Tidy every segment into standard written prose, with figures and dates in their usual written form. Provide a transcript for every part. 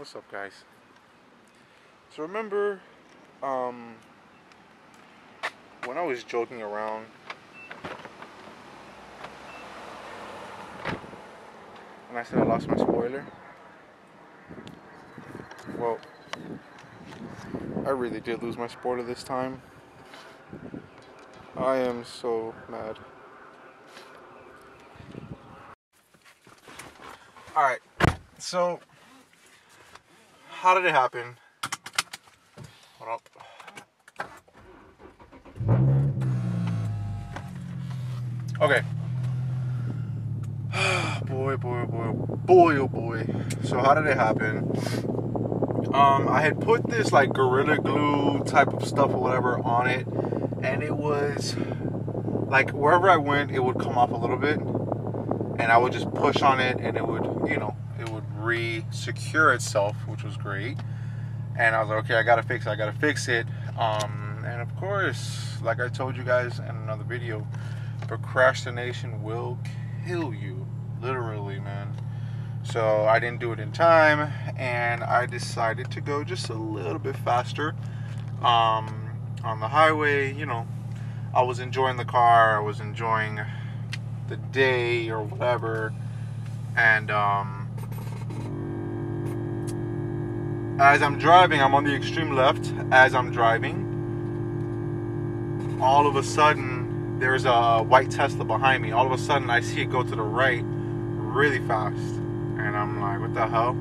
What's up, guys? So remember when I was joking around and I said I lost my spoiler? Well, I really did lose my spoiler this time. I am so mad. Alright, so how did it happen? Hold up. Okay. Boy, oh boy. So how did it happen? I had put this like Gorilla Glue type of stuff or whatever on it, and it was like wherever I went, it would come off a little bit, and I would just push on it, and it would, it would re-secure itself, which was great. And I was like, okay, I gotta fix it. And of course, like I told you guys in another video, procrastination will kill you, literally, man. So I didn't do it in time, and I decided to go just a little bit faster on the highway. I was enjoying the car, I was enjoying the day or whatever, and as I'm driving, I'm on the extreme left. As I'm driving, all of a sudden there's a white Tesla behind me. All of a sudden I see it go to the right really fast, and I'm like, what the hell?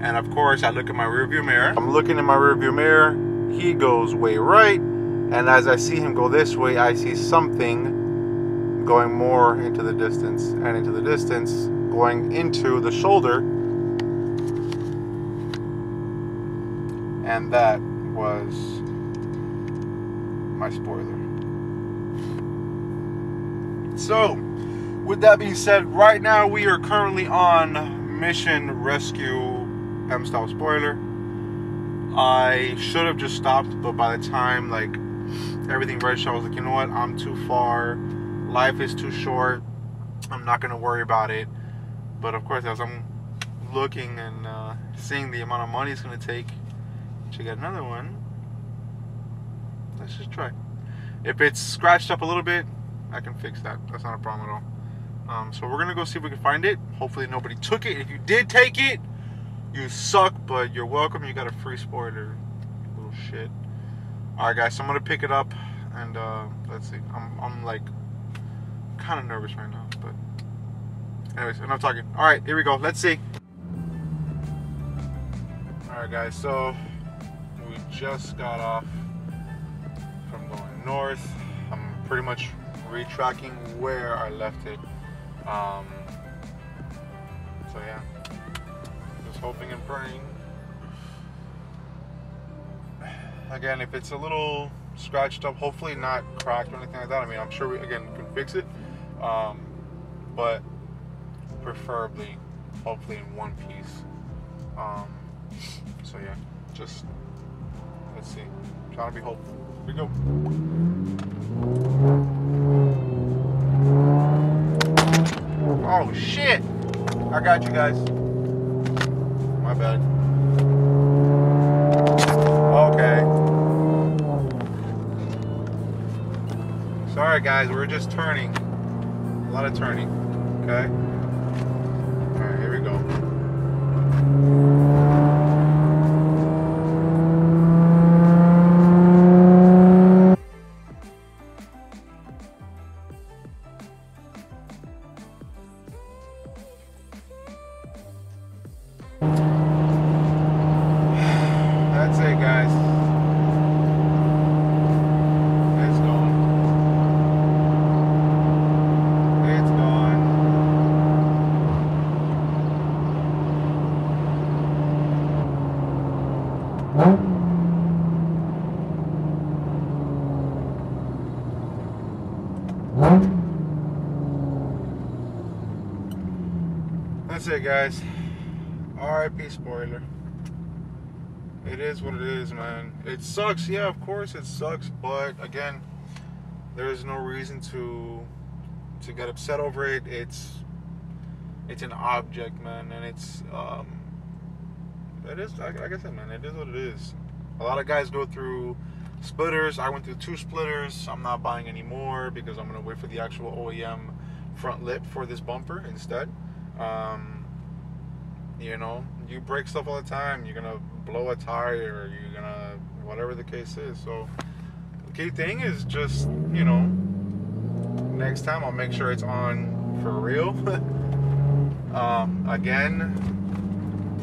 And of course I look at my rearview mirror. I'm looking in my rearview mirror, he goes way right, and as I see him go this way, I see something going more into the distance, and into the distance, going into the shoulder, and that was my spoiler. So, with that being said, right now we are currently on mission rescue M-style spoiler. I should have just stopped, but by the time everything registered, I was like, you know what, I'm too far, life is too short, I'm not gonna worry about it. But of course, as I'm looking and seeing the amount of money it's gonna take to get another one, let's just try. If it's scratched up a little bit, I can fix that. That's not a problem at all. So we're gonna go see if we can find it. Hopefully nobody took it. If you did take it, you suck, but you're welcome. You got a free spoiler, you little shit. Alright guys, so I'm gonna pick it up, and let's see. I'm like kind of nervous right now, but anyways, enough talking. Alright, here we go. Let's see. Alright guys, so we just got off from going north. I'm pretty much retracking where I left it. So yeah, just hoping and praying. Again, if it's a little scratched up, hopefully not cracked or anything like that. I mean, I'm sure we can fix it, but preferably, hopefully in one piece. So yeah, just let's see. Trying to be hopeful. Here we go. Oh shit! I got you guys. My bad. Okay. Sorry guys, we're just turning. A lot of turning. Okay? Alright, here we go. That's it, guys. It's gone. It's gone. That's it, guys. RIP spoiler. It is what it is, man. It sucks, yeah, of course it sucks, but again, there is no reason to get upset over it. It's an object, man, and it is, like I said, man, it is what it is. A lot of guys go through splitters. I went through 2 splitters. I'm not buying any more because I'm gonna wait for the actual OEM front lip for this bumper instead. You know, you break stuff all the time. You're gonna blow a tire, you're gonna, whatever the case is. So the key thing is just, you know, next time I'll make sure it's on for real. Again,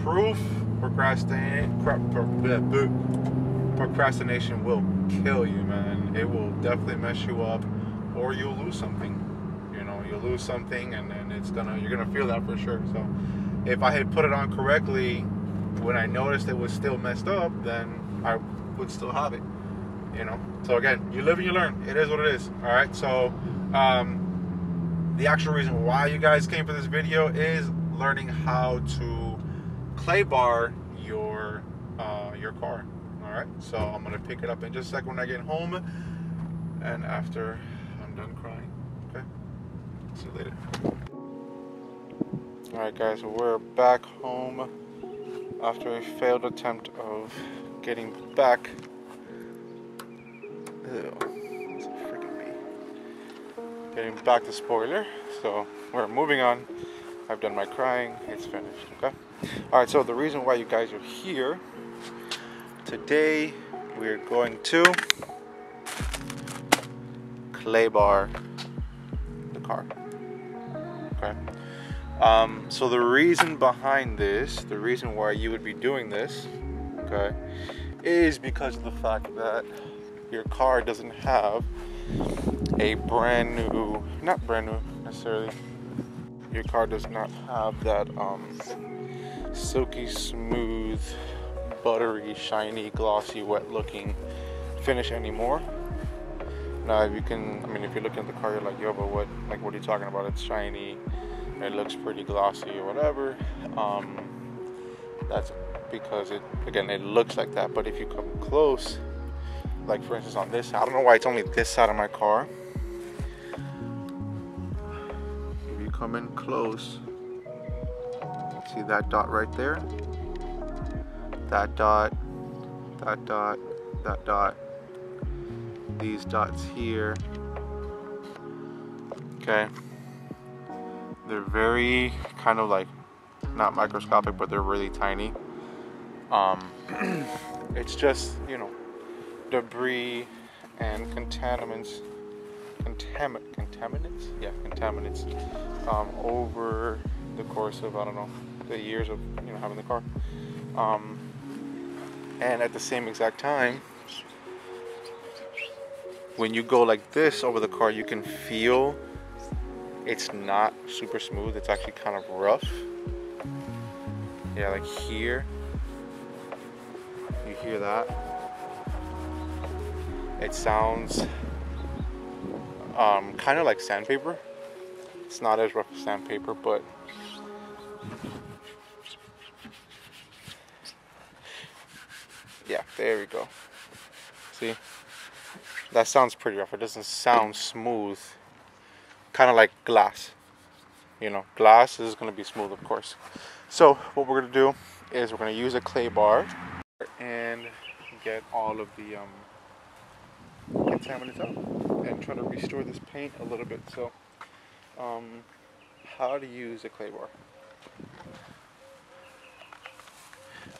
proof procrastination will kill you, man. It will definitely mess you up, or you'll lose something. You know, you'll lose something, and then you're gonna feel that for sure. So if I had put it on correctly when I noticed it was still messed up, then I would still have it. You know. So again, you live and you learn. It is what it is. All right. So the actual reason why you guys came for this video is learning how to clay bar your car. All right. So I'm gonna pick it up in just a second when I get home, and after I'm done crying. Okay. See you later. Alright guys, so we're back home after a failed attempt of getting back. Ew, it's a freaking bee. Getting back the spoiler. So we're moving on. I've done my crying, it's finished, okay? Alright, so the reason why you guys are here today, we're going to clay bar the car. Okay. So the reason behind this, the reason why you would be doing this, okay, is because of the fact that your car doesn't have a brand new, not brand new necessarily, your car does not have that silky smooth, buttery, shiny, glossy, wet looking finish anymore. Now if you're looking at the car, you're like, yo, but what are you talking about? It's shiny, it looks pretty glossy or whatever. That's because it looks like that. But if you come close, like for instance on this side, I don't know why it's only this side of my car. If you come in close, see that dot right there? That dot, that dot, that dot, these dots here, okay? They're very kind of like, not microscopic, but they're really tiny. It's just, you know, debris and contaminants, over the course of, I don't know, the years of, you know, having the car. And at the same exact time, when you go like this over the car, you can feel it's not super smooth. It's actually kind of rough. Yeah, like here. You hear that? It sounds kind of like sandpaper. It's not as rough as sandpaper, but yeah, there we go. See? That sounds pretty rough. It doesn't sound smooth. Kind of like glass. You know, glass is going to be smooth, of course. So what we're going to do is we're going to use a clay bar and get all of the contaminants out and try to restore this paint a little bit. So how to use a clay bar.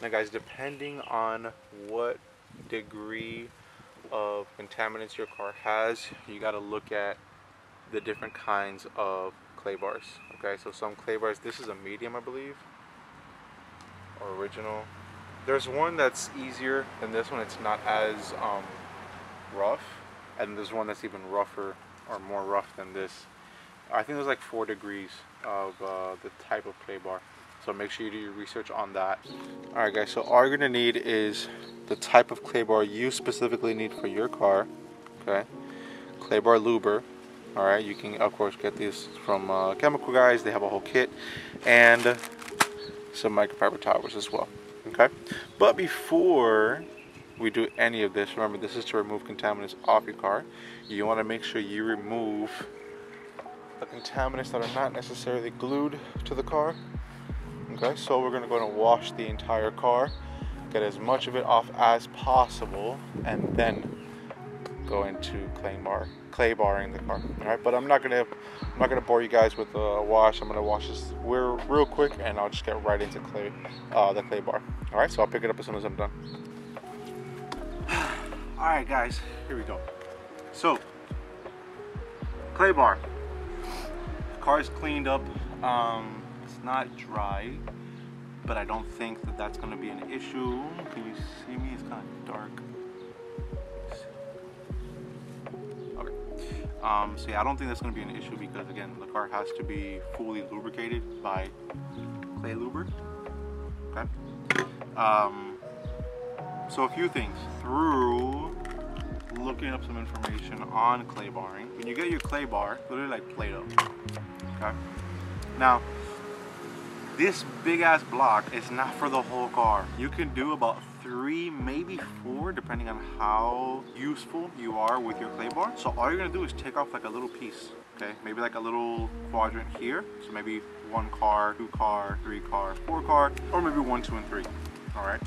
Now guys, depending on what degree of contaminants your car has, you got to look at the different kinds of clay bars. Okay, so some clay bars, this is a medium, I believe, or original. There's one that's easier than this one. It's not as rough, and there's one that's even rougher or more rough than this. I think there's like 4 degrees of the type of clay bar, so make sure you do your research on that. Alright guys, so all you're gonna need is the type of clay bar you specifically need for your car. Okay, clay bar luber. Alright, you can of course get these from Chemical Guys. They have a whole kit, and some microfiber towers as well. Okay, but before we do any of this, remember this is to remove contaminants off your car. You want to make sure you remove the contaminants that are not necessarily glued to the car. Okay, so we're gonna go and wash the entire car, get as much of it off as possible, and then go into clay barring the car. All right, but I'm not gonna bore you guys with a wash. I'm gonna wash this real quick, and I'll just get right into the clay bar. All right, so I'll pick it up as soon as I'm done. All right, guys, here we go. So, clay bar. The car is cleaned up. It's not dry, but I don't think that that's gonna be an issue. Can you see me? It's kind of dark. So yeah, I don't think that's going to be an issue because again, the car has to be fully lubricated by clay luber. Okay. So a few things through looking up some information on clay barring. When you get your clay bar, literally like Play-Doh. Okay. Now, this big ass block is not for the whole car. You can do about 3, maybe 4, depending on how useful you are with your clay bar. So all you're gonna do is take off like a little piece, okay? Maybe like a little quadrant here. So maybe 1 car, 2 car, 3 car, 4 car, or maybe 1, 2, and 3. All right.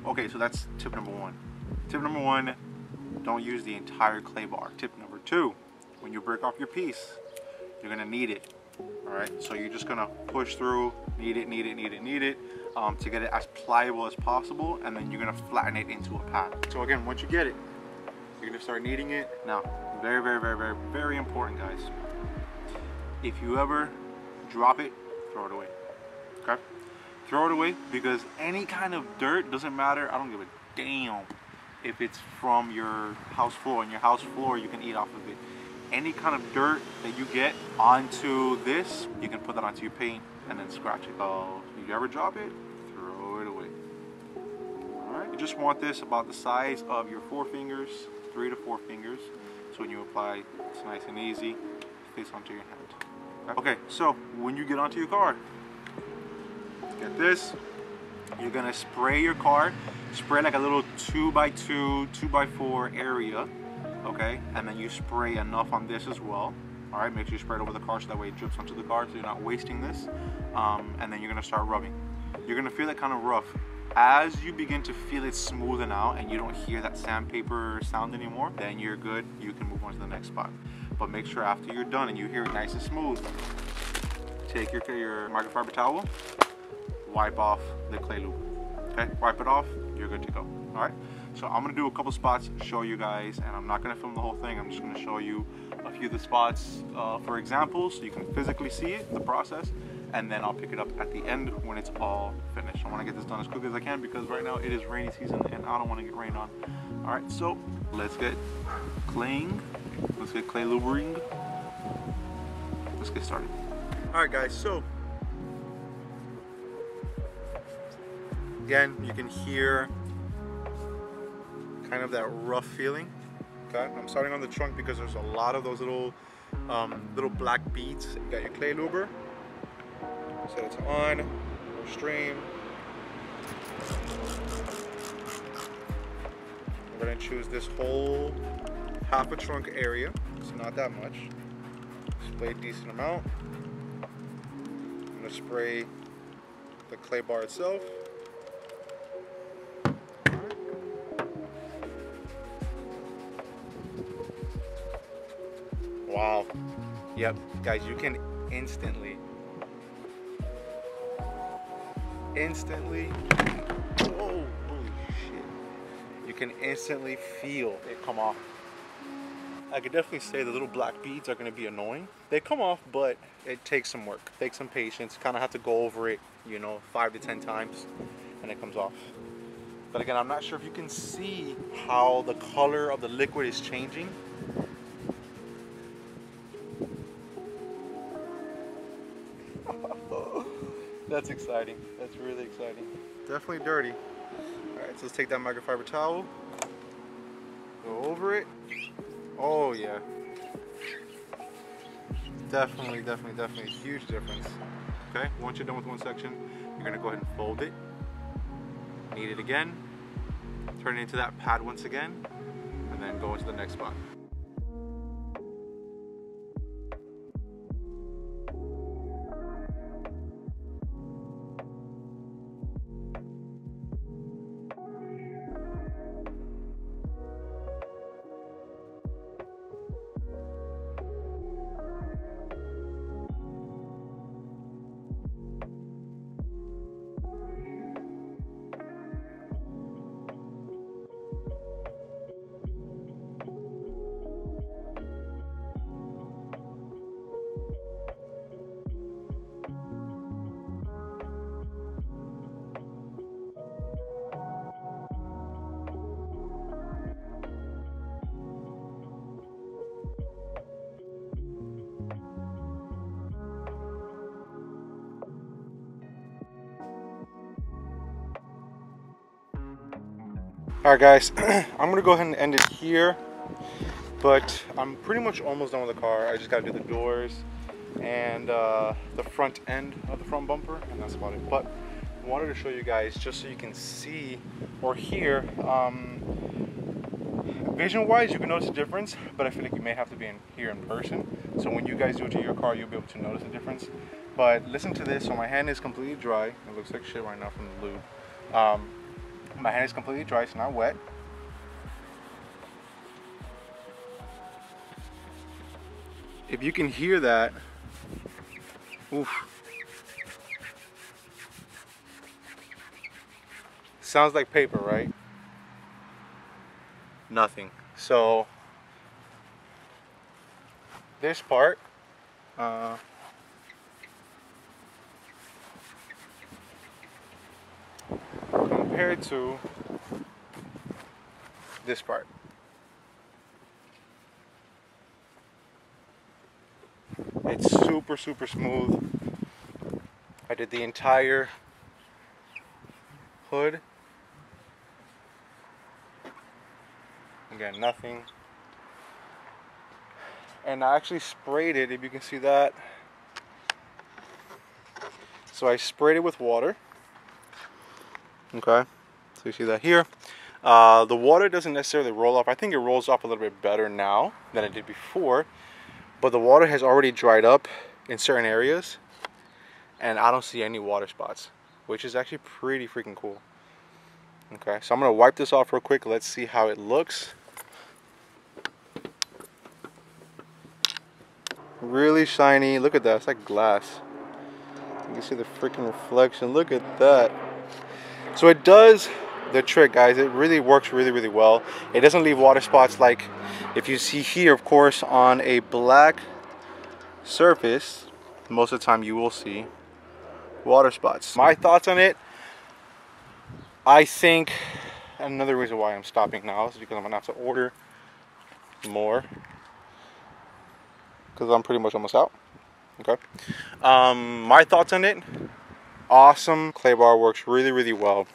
Okay, so that's tip number 1. Tip number 1, don't use the entire clay bar. Tip number 2, when you break off your piece, you're gonna knead it. All right, so you're just gonna push through, knead it, to get it as pliable as possible, and then you're gonna flatten it into a pad. So again, once you get it, you're gonna start kneading it. Now, very, very, very, very, very important, guys. If you ever drop it, throw it away. Okay, throw it away, because any kind of dirt, doesn't matter. I don't give a damn if it's from your house floor. On your house floor, you can eat off of it. Any kind of dirt that you get onto this, you can put that onto your paint and then scratch it. So if you ever drop it, throw it away. All right, you just want this about the size of your 4 fingers, 3 to 4 fingers. So when you apply, it's nice and easy. It fits onto your hand. Okay, so when you get onto your car, get this. You're gonna spray your car. Spray like a little 2x2, 2x4 area. Okay, and then you spray enough on this as well. All right, make sure you spray it over the car so that way it drips onto the car, so you're not wasting this. And then you're gonna start rubbing. You're gonna feel it kind of rough. As you begin to feel it smoothen out and you don't hear that sandpaper sound anymore, then you're good. You can move on to the next spot. But make sure after you're done and you hear it nice and smooth, take your microfiber towel, wipe off the clay lube. Okay, wipe it off, you're good to go. All right. So I'm gonna do a couple spots, show you guys, and I'm not gonna film the whole thing. I'm just gonna show you a few of the spots for examples so you can physically see it, the process, and then I'll pick it up at the end when it's all finished. I wanna get this done as quick as I can because right now it is rainy season and I don't wanna get rained on. All right, so let's get claying. Let's get clay lubering. Let's get started. All right, guys, so again, you can hear kind of that rough feeling. Okay, I'm starting on the trunk because there's a lot of those little black beads. You got your clay luber. So it's on, we'll stream. We're gonna choose this whole half a trunk area. It's not that much. Spray a decent amount. I'm gonna spray the clay bar itself. Wow. Yep, guys, you can instantly, whoa, holy shit. You can instantly feel it come off. I could definitely say the little black beads are gonna be annoying. They come off, but it takes some work, takes some patience. Kind of have to go over it, you know, 5 to 10 times, and it comes off. But again, I'm not sure if you can see how the color of the liquid is changing. That's exciting. That's really exciting. Definitely dirty. All right, so let's take that microfiber towel, go over it. Oh yeah. Definitely, huge difference. Okay, once you're done with one section, you're gonna go ahead and fold it, knead it again, turn it into that pad once again, and then go into the next spot. All right, guys, I'm gonna go ahead and end it here, but I'm pretty much almost done with the car. I just gotta do the doors and the front end of the front bumper, and that's about it. But I wanted to show you guys just so you can see or hear. Vision-wise, you can notice a difference, but I feel like you may have to be here in person. So when you guys do it to your car, you'll be able to notice the difference. But listen to this. So my hand is completely dry. It looks like shit right now from the lube. My hand is completely dry. It's not wet. If you can hear that, oof. Sounds like paper, right? Nothing. So this part, compared to this part, it's super smooth. I did the entire hood. Again, nothing. And I actually sprayed it, if you can see that. So I sprayed it with water. Okay, so you see that here. The water doesn't necessarily roll off. I think it rolls off a little bit better now than it did before. But the water has already dried up in certain areas. And I don't see any water spots, which is actually pretty freaking cool. Okay, so I'm gonna wipe this off real quick. Let's see how it looks. Really shiny. Look at that. It's like glass. You can see the freaking reflection. Look at that. So it does the trick, guys. It really works really well. It doesn't leave water spots like if you see here, of course, on a black surface. Most of the time you will see water spots. My thoughts on it, I think another reason why I'm stopping now is because I'm gonna have to order more, because I'm pretty much almost out. Okay. My thoughts on it, awesome. Clay bar works really well.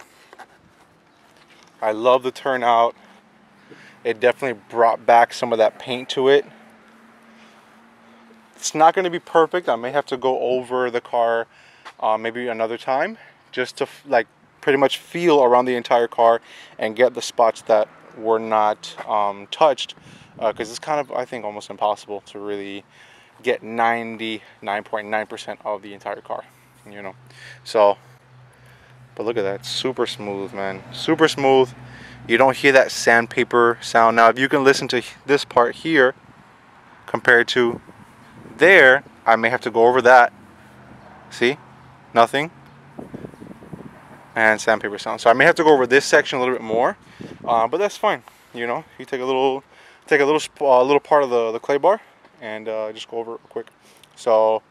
I love the turnout. It definitely brought back some of that paint to it. It's not going to be perfect. I may have to go over the car maybe another time, just to like pretty much feel around the entire car and get the spots that were not touched, because it's kind of, I think, almost impossible to really get 99.9% of the entire car, you know. So, but look at that, super smooth, man, super smooth. You don't hear that sandpaper sound. Now if you can listen to this part here compared to there, I may have to go over that. See, nothing, and sandpaper sound. So I may have to go over this section a little bit more, but that's fine. You know, you take a little part of the clay bar and just go over it real quick. So,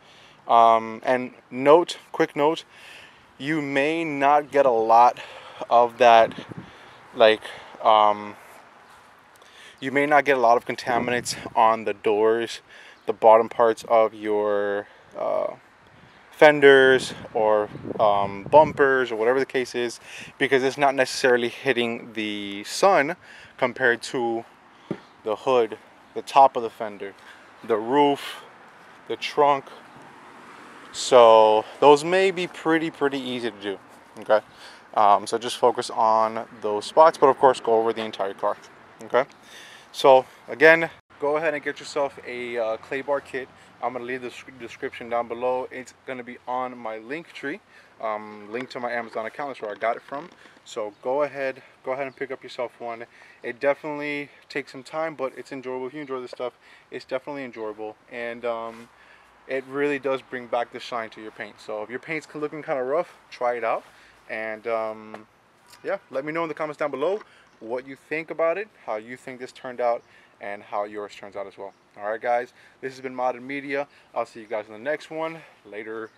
and quick note, you may not get a lot of that, like, you may not get a lot of contaminants on the doors, the bottom parts of your fenders or bumpers or whatever the case is, because it's not necessarily hitting the sun compared to the hood, the top of the fender, the roof, the trunk. So those may be pretty easy to do. Okay, so just focus on those spots, but of course go over the entire car. Okay, so again, go ahead and get yourself a clay bar kit. I'm gonna leave the description down below. It's gonna be on my link tree, link to my Amazon account. That's where I got it from. So go ahead and pick up yourself one. It definitely takes some time, but it's enjoyable. If you enjoy this stuff, it's definitely enjoyable, and it really does bring back the shine to your paint. So if your paint's looking kind of rough, try it out, and yeah, let me know in the comments down below what you think about it, how you think this turned out, and how yours turns out as well. All right, guys, this has been Modded Media. I'll see you guys in the next one. Later.